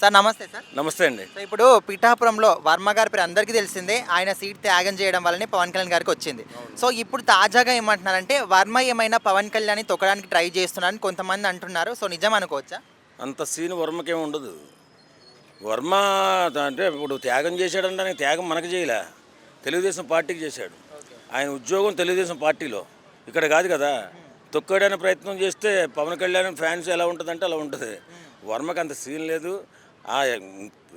Sir నమస్తే sir. నమస్తే అండి. సో ఇప్పుడు పిఠాపురంలో వర్మ గారి పేరు అందరికీ తెలిసిందే. ఆయన సీట్ త్యాగం చేయడం వల్లనే పవన్ కళ్యాణ్ గారికి వచ్చింది. సో ఇప్పుడు తాజాగా ఏమంటున్నారంటే వర్మ ఏమైనా పవన్ కళ్యాణ్ని తొక్కడానికి ట్రై చేస్తున్నారని కొంతమంది అంటున్నారు. సో నిజం అనుకోవచ్చా? అంత సీన్ వర్మకేం ఉండదు. వర్మ అంటే ఇప్పుడు త్యాగం చేశాడంటే ఆయన త్యాగం మనకు చేయలే, తెలుగుదేశం పార్టీకి చేశాడు. ఆయన ఉద్యోగం తెలుగుదేశం పార్టీలో, ఇక్కడ కాదు కదా. తొక్కడానికి ప్రయత్నం చేస్తే పవన్ కళ్యాణ్ ఫ్యాన్స్ ఎలా ఉంటుందంటే అలా ఉంటుంది. వర్మకి అంత సీన్ లేదు.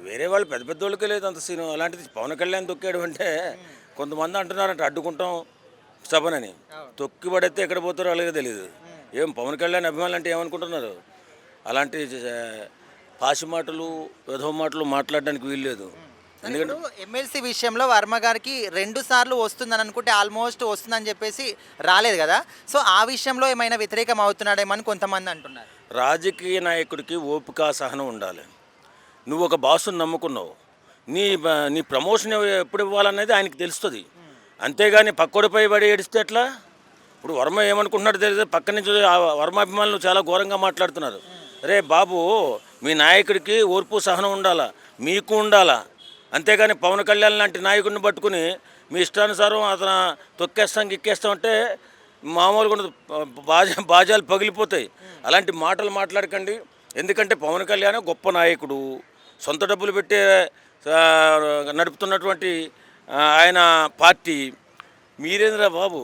వేరే వాళ్ళు పెద్ద పెద్ద వాళ్ళకే లేదు అంత సీను. అలాంటిది పవన్ కళ్యాణ్ తొక్కాడు అంటే కొంతమంది అంటున్నారంట అడ్డుకుంటాం సభనని. తొక్కి పడితే ఎక్కడ పోతారో అలాగే తెలియదు. ఏం పవన్ కళ్యాణ్ అభిమానులు అంటే ఏమనుకుంటున్నారు? అలాంటి పాసి మాటలు విధవ మాటలు మాట్లాడడానికి వీల్లేదు. ఎందుకంటే ఎమ్మెల్సీ విషయంలో వర్మ గారికి 2 సార్లు వస్తుందని అనుకుంటే ఆల్మోస్ట్ వస్తుందని చెప్పేసి రాలేదు కదా. సో ఆ విషయంలో ఏమైనా వ్యతిరేకం అవుతున్నాడేమో అని కొంతమంది అంటున్నారు. రాజకీయ నాయకుడికి ఓపిక సహనం ఉండాలి. నువ్వు ఒక బాసుని నమ్ముకున్నావు, నీ ప్రమోషన్ ఎప్పుడు ఇవ్వాలనేది ఆయనకి తెలుస్తుంది. అంతేగాని పక్కోడిపై పడి ఏడిస్తే ఎట్లా? ఇప్పుడు వర్మ ఏమనుకుంటున్నాడు తెలియదు. పక్క నుంచి వర్మ అభిమానులు చాలా ఘోరంగా మాట్లాడుతున్నారు. రే బాబు, మీ నాయకుడికి ఓర్పు సహనం ఉండాలా, మీకు ఉండాలా. అంతేగాని పవన్ కళ్యాణ్ లాంటి నాయకుడిని పట్టుకుని మీ ఇష్టానుసారం అతను తొక్కేస్తాం గిక్కేస్తాం అంటే మామూలుగా ఉండదు. బాజాలు పగిలిపోతాయి. అలాంటి మాటలు మాట్లాడకండి. ఎందుకంటే పవన్ కళ్యాణ్ గొప్ప నాయకుడు, సొంత డబ్బులు పెట్టే నడుపుతున్నటువంటి ఆయన పార్టీ. మీరేంద్రా బాబు,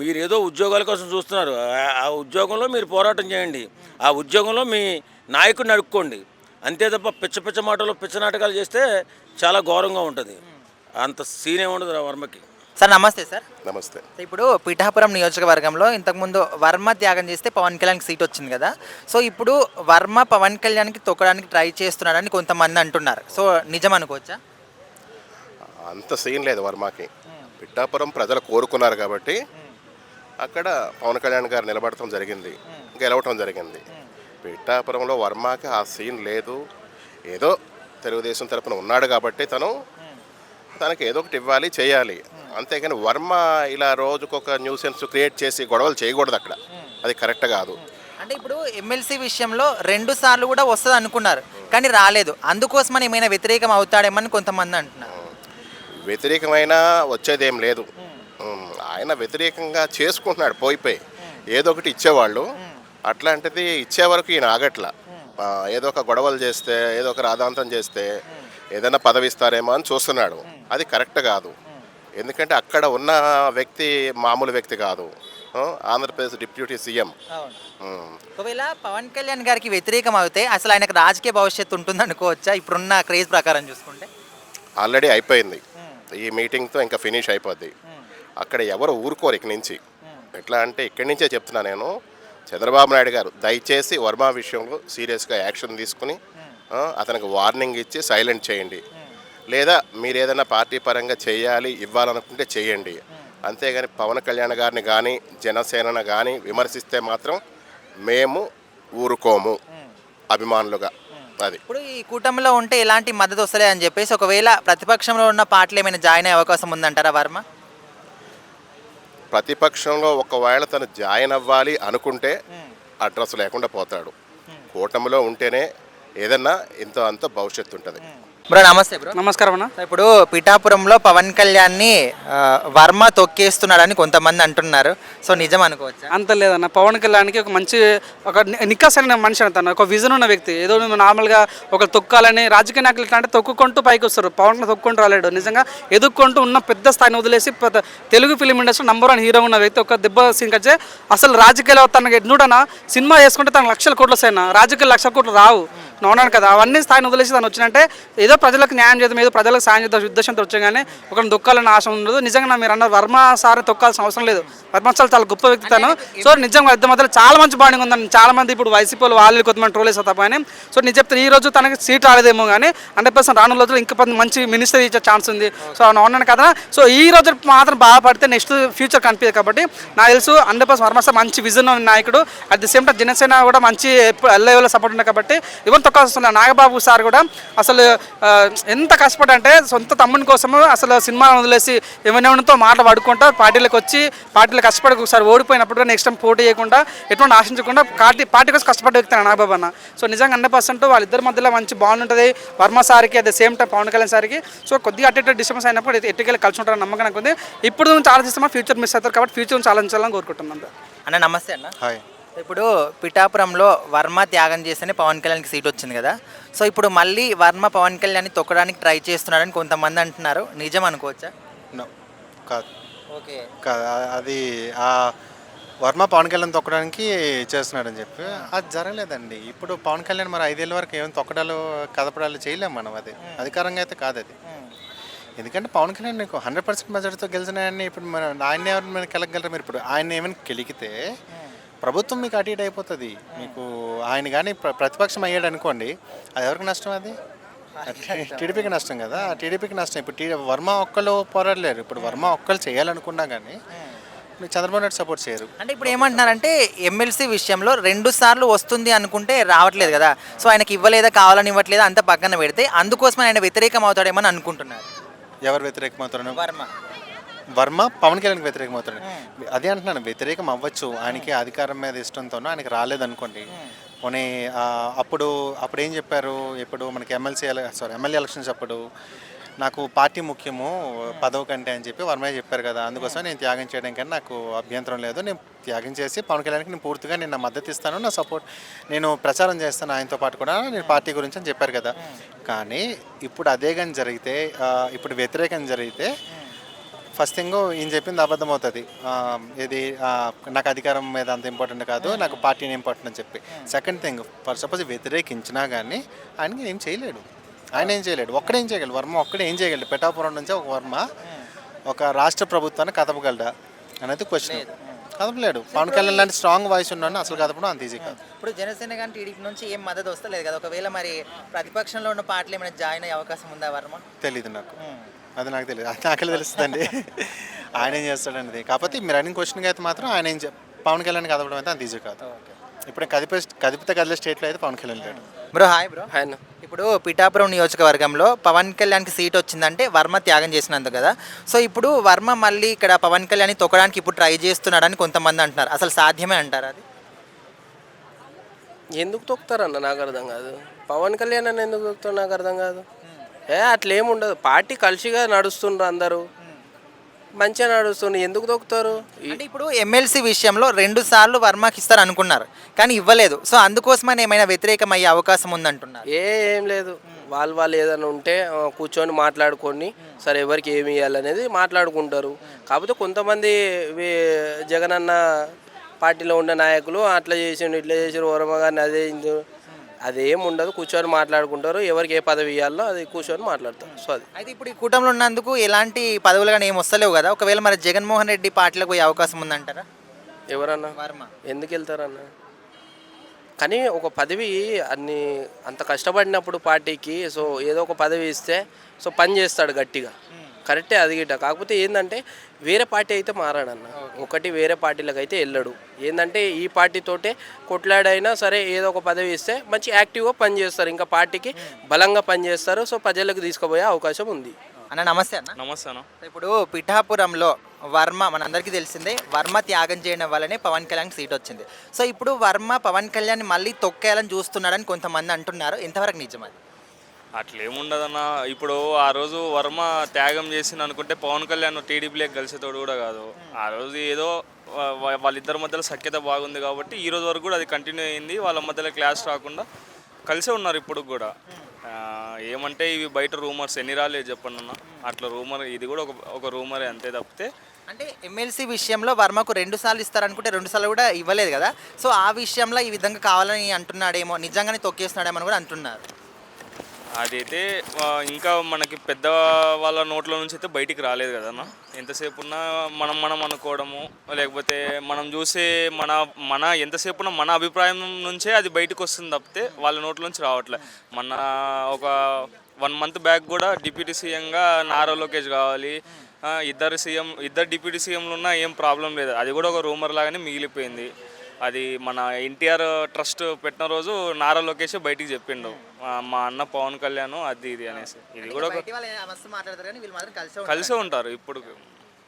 మీరేదో ఉద్యోగాల కోసం చూస్తున్నారు. ఆ ఉద్యోగంలో మీరు పోరాటం చేయండి, ఆ ఉద్యోగంలో మీ నాయకుడిని అడుక్కోండి. అంతే తప్ప పిచ్చ మాటలు పిచ్చ నాటకాలు చేస్తే చాలా ఘోరంగా ఉంటుంది. అంత సీనే ఉండదు వర్మకి. సార్ నమస్తే సార్. నమస్తే. ఇప్పుడు పిఠాపురం నియోజకవర్గంలో ఇంతకుముందు వర్మ త్యాగం చేస్తే పవన్ కళ్యాణ్కి సీట్ వచ్చింది కదా. సో ఇప్పుడు వర్మ పవన్ కళ్యాణ్కి తొక్కడానికి ట్రై చేస్తున్నాడని కొంతమంది అంటున్నారు. సో నిజం అనుకోవచ్చా? అంత సీన్ లేదు వర్మకి. పిఠాపురం ప్రజలు కోరుకున్నారు కాబట్టి అక్కడ పవన్ కళ్యాణ్ గారు నిలబడటం జరిగింది, గెలవటం జరిగింది. పిఠాపురంలో వర్మకి ఆ సీన్ లేదు. ఏదో తెలుగుదేశం తరపున ఉన్నాడు కాబట్టి తనకి ఏదో ఒకటి ఇవ్వాలి, చేయాలి. అంతేగాని వర్మ ఇలా రోజుకొక న్యూసెన్స్ క్రియేట్ చేసి గొడవలు చేయకూడదు అక్కడ. అది కరెక్ట్ కాదు. అంటే ఇప్పుడు ఎమ్మెల్సీ విషయంలో 2 సార్లు కూడా వస్తుంది అనుకున్నారు, కానీ రాలేదు. అందుకోసమని ఏమైనా వ్యతిరేకం అవుతాడేమని కొంతమంది అంటున్నారు. వ్యతిరేకమైనా వచ్చేదేం లేదు. ఆయన వ్యతిరేకంగా చేసుకుంటున్నాడు. పోయిపోయి ఏదో ఒకటి ఇచ్చేవాళ్ళు, అట్లాంటిది ఇచ్చే వరకు ఈయన ఆగట్ల. ఏదో ఒక గొడవలు చేస్తే, ఏదో ఒక రాధాంతం చేస్తే ఏదైనా పదవి ఇస్తారేమో అని చూస్తున్నాడు. అది కరెక్ట్ కాదు. ఎందుకంటే అక్కడ ఉన్న వ్యక్తి మామూలు వ్యక్తి కాదు, ఆంధ్రప్రదేశ్ డిప్యూటీ సీఎం. ఒకవేళ పవన్ కళ్యాణ్ గారికి వ్యతిరేకం అవుతే అసలు ఆయనకు రాజకీయ భవిష్యత్తు ఉంటుంది అనుకోవచ్చా? ఇప్పుడున్న క్రేజ్ ప్రకారం చూసుకుంటే ఆల్రెడీ అయిపోయింది. ఈ మీటింగ్తో ఇంకా ఫినిష్ అయిపోద్ది. అక్కడ ఎవరు ఊరుకోరు ఇక్కడి నుంచి. ఎట్లా అంటే ఇక్కడి నుంచే చెప్తున్నా నేను, చంద్రబాబు నాయుడు గారు దయచేసి వర్మ విషయంలో సీరియస్గా యాక్షన్ తీసుకుని అతనికి వార్నింగ్ ఇచ్చి సైలెంట్ చేయండి. లేదా మీరు ఏదైనా పార్టీ పరంగా చేయాలి, ఇవ్వాలనుకుంటే చేయండి. అంతేగాని పవన్ కళ్యాణ్ గారిని కానీ జనసేనను కానీ విమర్శిస్తే మాత్రం మేము ఊరుకోము అభిమానులుగా. అది ఇప్పుడు ఈ కూటమిలో ఉంటే ఎలాంటి మద్దతు వస్తలే అని చెప్పేసి ఒకవేళ ప్రతిపక్షంలో ఉన్న పార్టీలు ఏమైనా జాయిన్ అయ్యే అవకాశం ఉందంటారా వర్మ? ప్రతిపక్షంలో ఒకవేళ తను జాయిన్ అవ్వాలి అనుకుంటే అడ్రస్ లేకుండా పోతాడు. కూటమిలో ఉంటేనే ఏదన్నా ఇంత అంత భవిష్యత్తు ఉంటుంది. బ్రో నమస్తే. బ్రో నమస్కారం అన్న. ఇప్పుడు పిఠాపురంలో పవన్ కళ్యాణ్ని వర్మ తొక్కేస్తున్నాడని కొంతమంది అంటున్నారు. సో నిజం అనుకోవచ్చా? అంత లేదన్న. పవన్ కళ్యాణ్కి ఒక మంచి నికాస్ అయిన మనిషి అని, తను ఒక విజన్ ఉన్న వ్యక్తి. ఏదో నార్మల్గా ఒక తొక్కాలని రాజకీయ నాయకులు ఇట్లా అంటే తొక్కుకుంటూ పైకి వస్తారు. పవన్ తొక్కుంటూ రాలేడు. నిజంగా ఎదుక్కుంటూ ఉన్న పెద్ద స్థాయిని వదిలేసి Telugu film industry number 1 hero ఉన్న వ్యక్తి. ఒక దెబ్బ సీన్ వచ్చే అసలు రాజకీయాలు తనకి ఎన్నుడన సినిమా చేసుకుంటే తనకు లక్షల కోట్లు వస్తాయన్న. రాజకీయాలు లక్షల కోట్లు రావు, నవ్వున్నాను కదా. అవన్నీ స్థాయిని వదిలేసి తను వచ్చినంటే ఏదో ప్రజలకు న్యాయం చేద్దాం, ఏదో ప్రజలకు సాయం చేద్దాం ఉద్దేశంతో వచ్చాం. కానీ ఒకరిని తొక్కాలని ఆశ ఉండదు. నిజంగా మీరు అన్నారు వర్మ సార్ తొక్కాల్సిన అవసరం లేదు. వర్మ చాలా గొప్ప వ్యక్తి తను. సో నిజంగా ఇద్దరి మధ్యలో చాలా మంచి బాండింగ్ ఉందని చాలా మంది ఇప్పుడు వైసీపీ వాళ్ళు కొంతమంది ట్రోల్ వేస్తారు తప్ప. కానీ సో నేను చెప్తాను, ఈ రోజు తనకి సీట్ రాలేదేమో కానీ 100% రానున్న రోజులు ఇంకా మంచి మినిస్టర్ ఇచ్చే ఛాన్స్ ఉంది. సో అవునాను కదా. సో ఈ రోజు మాత్రం బాగుపడితే నెక్స్ట్ ఫ్యూచర్ కనిపించదు. కాబట్టి నాకు తెలుసు 100% వర్మ సార్ మంచి విజన్ ఉన్న నాయకుడు. At the same time Janasena కూడా మంచి లెవెల్లో సపోర్ట్ ఉంది. కాబట్టి ఇవన్నీ అవకాశం నాగబాబు సార్ కూడా అసలు ఎంత కష్టపడంటే సొంత తమ్ముని కోసము అసలు సినిమా వదిలేసి ఎవరితో మాటలు పడుకుంటా పార్టీలకు వచ్చి పార్టీలు కష్టపడి ఒకసారి ఓడిపోయినప్పుడు కూడా నెక్స్ట్ టైం పోటీ చేయకుండా ఎటువంటి ఆశించకుండా పార్టీ కోసం కష్టపడి వ్యక్తి నాగబాబు అన్న. సో నిజంగా 100% వాళ్ళిద్దరి మధ్యలో మంచి బాండ్ ఉంటుంది వర్మ సార్కి at the same time Pawan Kalyan సార్కి. సో కొద్దిగా అటు డిస్టర్బెన్స్ అయినప్పుడు ఎట్టుకెళ్ళి కలిసి ఉంటారని నమ్మకం నాకు ఉంది. ఇప్పుడు నుంచి ఆలోచిస్తామా ఫ్యూచర్ మిస్ అవుతారు కాబట్టి ఫ్యూచర్ నుంచి ఆలోచించాలని కోరుకుంటున్నాను. అన్న నమస్తే అన్న. హాయ్. ఇప్పుడు పిఠాపురంలో వర్మ త్యాగం చేస్తేనే పవన్ కళ్యాణ్కి సీట్ వచ్చింది కదా. సో ఇప్పుడు మళ్ళీ వర్మ పవన్ కళ్యాణ్ని తొక్కడానికి ట్రై చేస్తున్నాడని కొంతమంది అంటున్నారు, నిజం అనుకోవచ్చా? నో కాదు ఓకే. కాదు అది వర్మ పవన్ కళ్యాణ్ తొక్కడానికి చేస్తున్నాడని చెప్పి అది జరగలేదండి. ఇప్పుడు పవన్ కళ్యాణ్ మరి 5 ఏళ్ళ వరకు ఏమైనా తొక్కడాలు కదపడాలు చేయలేము మనం. అది అధికారంగా అయితే కాదు అది. ఎందుకంటే పవన్ కళ్యాణ్ నీకు 100% మెజార్టీతో గెలిచిన ఆయన్ని ఇప్పుడు మనం ఆయన ఎవరిని మీరు కెలగలరు? మీరు ఇప్పుడు ఆయన ఏమైనా గెలిగితే ప్రభుత్వం మీకు అటు ఇటు అయిపోతుంది. మీకు ఆయన కానీ ప్రతిపక్షం అయ్యాడు అనుకోండి, అది ఎవరికి నష్టం? అది టీడీపీకి నష్టం కదా. టీడీపీకి నష్టం. ఇప్పుడు వర్మ ఒక్కళ్ళు పోరాడలేరు. ఇప్పుడు వర్మ ఒక్కళ్ళు చేయాలనుకున్నా కానీ చంద్రబాబు నాయుడు సపోర్ట్ చేయరు. అంటే ఇప్పుడు ఏమంటున్నారంటే ఎమ్మెల్సీ విషయంలో 2 సార్లు వస్తుంది అనుకుంటే రావట్లేదు కదా. సో ఆయనకి ఇవ్వలేదా, కావాలని ఇవ్వట్లేదా అంత పక్కన పెడితే అందుకోసం ఆయన వ్యతిరేకం అవుతాడేమని అనుకుంటున్నారు. ఎవరు వ్యతిరేకమవుతారు? వర్మ. వర్మ పవన్ కళ్యాణ్కి వ్యతిరేకమవుతాడు. అదే అంటున్నాను, వ్యతిరేకం అవ్వచ్చు. ఆయనకి అధికారం మీద ఇష్టంతోనో ఆయనకి రాలేదనుకోండి. పోనీ అప్పుడు ఏం చెప్పారు? ఇప్పుడు మనకి ఎమ్మెల్యే ఎలక్షన్స్ అప్పుడు నాకు పార్టీ ముఖ్యము పదవి కంటే అని చెప్పి వర్మయ్య చెప్పారు కదా. అందుకోసం నేను త్యాగం చేయడం కానీ నాకు అభ్యంతరం లేదు. నేను త్యాగం చేసి పవన్ కళ్యాణ్కి నేను పూర్తిగా నా మద్దతు ఇస్తాను, నా సపోర్ట్ నేను ప్రచారం చేస్తాను ఆయనతో పాటు కూడా నేను పార్టీ గురించి అని చెప్పారు కదా. కానీ ఇప్పుడు అదే కానీ జరిగితే, ఇప్పుడు వ్యతిరేకం జరిగితే ఫస్ట్ థింగ్ ఈయన చెప్పింది అబద్ధం అవుతుంది. ఇది నాకు అధికారం మీద అంత ఇంపార్టెంట్ కాదు, నాకు పార్టీని ఇంపార్టెంట్ అని చెప్పి. సెకండ్ థింగ్, ఫర్ సపోజ్ వ్యతిరేకించినా కానీ ఆయనకి ఏం చేయలేడు. ఆయన ఏం చేయలేడు. ఒక్కడేం చేయగలడు? వర్మ ఒక్కడే ఏం చేయగలడు? పిఠాపురం నుంచి ఒక వర్మ ఒక రాష్ట్ర ప్రభుత్వాన్ని కదపగలడా అనేది క్వశ్చన్. కదపలేడు. పవన్ కళ్యాణ్ లాంటి స్ట్రాంగ్ వాయిస్ ఉన్నాను అసలు కదపడం అంత ఈజీ కాదు. ఇప్పుడు జనసేన కానీ టీడీపీ నుంచి ఏం మద్దతు వస్తలేదు కదా. ఒకవేళ మరి ప్రతిపక్షంలో ఉన్న పార్టీలు ఏమైనా జాయిన్ అయ్యే అవకాశం ఉందా వర్మ? తెలీదు నాకు. అది నాకు తెలియదు. అది నాకే తెలుస్తుందండి ఆయన ఏం చేస్తాడనేది. కాకపోతే మీరు అడిగిన క్వశ్చన్కి అయితే మాత్రం ఆయన ఏం పవన్ కళ్యాణ్ కదపడం అయితే అంత ఈజీ కాదు. ఇప్పుడు కదిపితే కదిలే స్టేట్లో అయితే పవన్ కళ్యాణ్ లేడు. Bro hi bro. హాయ్. ఇప్పుడు పిఠాపురం నియోజకవర్గంలో పవన్ కళ్యాణ్కి సీట్ వచ్చిందంటే వర్మ త్యాగం చేసినందుకు కదా. సో ఇప్పుడు వర్మ మళ్ళీ ఇక్కడ పవన్ కళ్యాణ్ని తొక్కడానికి ఇప్పుడు ట్రై చేస్తున్నాడని కొంతమంది అంటున్నారు. అసలు సాధ్యమే అంటారు అది? ఎందుకు తొక్కుతారన్న నాకు అర్థం కాదు. పవన్ కళ్యాణ్ అన్న ఎందుకు తొక్కుతారు నాకు అర్థం కాదు. అట్లా ఏముండదు. పార్టీ కలిసిగా నడుస్తుండ్రు, అందరూ మంచిగా నడుస్తుండ్రు, ఎందుకు తొక్కుతారు? అంటే ఇప్పుడు ఎమ్మెల్సీ విషయంలో 2 సార్లు వర్మకి ఇస్తారు అనుకున్నారు కానీ ఇవ్వలేదు. సో అందుకోసమని ఏమైనా వ్యతిరేకం అయ్యే అవకాశం ఉందంటున్నారు. ఏం లేదు. వాళ్ళు ఏదైనా ఉంటే కూర్చొని మాట్లాడుకొని సరే ఎవరికి ఏమి ఇవ్వాలనేది మాట్లాడుకుంటారు. కాకపోతే కొంతమంది జగనన్న పార్టీలో ఉండే నాయకులు అట్లా చేసిండు ఇట్లా చేసారు వర్మ గారిని అదేం ఉండదు. కూర్చొని మాట్లాడుకుంటారు. ఎవరికి ఏ పదవి ఇవ్వాలో అది కూర్చొని మాట్లాడతారు. సో అది అయితే ఇప్పుడు ఈ కూటమిలో ఉన్నందుకు ఎలాంటి పదవులు కానీ ఏం వస్తలేవు కదా. ఒకవేళ మరి జగన్మోహన్ రెడ్డి పార్టీలకు పోయే అవకాశం ఉందంటారా? ఎవరన్నా వర్మ ఎందుకు వెళ్తారన్న? కానీ ఒక పదవి అంత కష్టపడినప్పుడు పార్టీకి సో ఏదో ఒక పదవి ఇస్తే సో పని చేస్తాడు గట్టిగా, కరెక్టే అది గిట్ట. కాకపోతే ఏంటంటే వేరే పార్టీ అయితే మారాడన్న. ఒకటి వేరే పార్టీలకు అయితే వెళ్ళడు. ఏంటంటే ఈ పార్టీతోటే కొట్లాడైనా సరే ఏదో ఒక పదవి ఇస్తే మంచి యాక్టివ్గా పనిచేస్తారు, ఇంకా పార్టీకి బలంగా పనిచేస్తారు. సో ప్రజలకు తీసుకుపోయే అవకాశం ఉంది. అన్న నమస్తే అన్న. నమస్తే అన్న. ఇప్పుడు పిఠాపురంలో వర్మ మనందరికీ తెలిసిందే, వర్మ త్యాగం చేయడం వల్లనే పవన్ కళ్యాణ్కి సీట్ వచ్చింది. సో ఇప్పుడు వర్మ పవన్ కళ్యాణ్ మళ్ళీ తొక్కేయాలని చూస్తున్నాడని కొంతమంది అంటున్నారు. ఎంతవరకు నిజం అది? అట్లేముండదన్న. ఇప్పుడు ఆ రోజు వర్మ త్యాగం చేసింది అనుకుంటే పవన్ కళ్యాణ్ టీడీపీలోకి కలిసేతోడు కూడా కాదు. ఆ రోజు ఏదో వాళ్ళిద్దరి మధ్యలో సఖ్యత బాగుంది కాబట్టి ఈ రోజు వరకు కూడా అది కంటిన్యూ అయింది. వాళ్ళ మధ్యలో క్లాష్ రాకుండా కలిసే ఉన్నారు ఇప్పుడు కూడా. ఏమంటే ఇవి బయట రూమర్స్ ఎన్ని రాలేదు చెప్పండి అన్న. అట్లా రూమర్, ఇది కూడా ఒక రూమరే అంతే తప్పితే. అంటే ఎమ్మెల్సీ విషయంలో వర్మకు 2 సార్లు ఇస్తారనుకుంటే 2 సార్లు కూడా ఇవ్వలేదు కదా. సో ఆ విషయంలో ఈ విధంగా కావాలని అంటున్నాడేమో, నిజంగానే తొక్కేస్తున్నాడేమో కూడా అంటున్నారు. అదైతే ఇంకా మనకి పెద్ద వాళ్ళ నోట్ల నుంచి అయితే బయటికి రాలేదు కదన్న. ఎంతసేపు ఉన్నా మనం అనుకోవడము, లేకపోతే మనం చూసే మన ఎంతసేపు ఉన్నా మన అభిప్రాయం నుంచే అది బయటకు వస్తుంది తప్పితే వాళ్ళ నోట్ల నుంచి రావట్లే. ఒక 1 మంత్ బ్యాక్ కూడా డిప్యూటీ సీఎంగా నారా లోకేష్ కావాలి, ఇద్దరు డిప్యూటీ సీఎంలు ఉన్నా ఏం ప్రాబ్లం లేదు, అది కూడా ఒక రూమర్ లాగానే మిగిలిపోయింది. అది మన ఎన్టీఆర్ ట్రస్ట్ పెట్టిన రోజు నారా లోకేష్ బయటికి చెప్పిండు మా అన్న పవన్ కళ్యాణ్ అది ఇది అనేసి. ఇది కూడా బయటి వాళ్ళు మస్తు మాట్లాడతారు కానీ వీళ్ళు మాత్రం కలిసే కలిసే ఉంటారు ఇప్పుడు.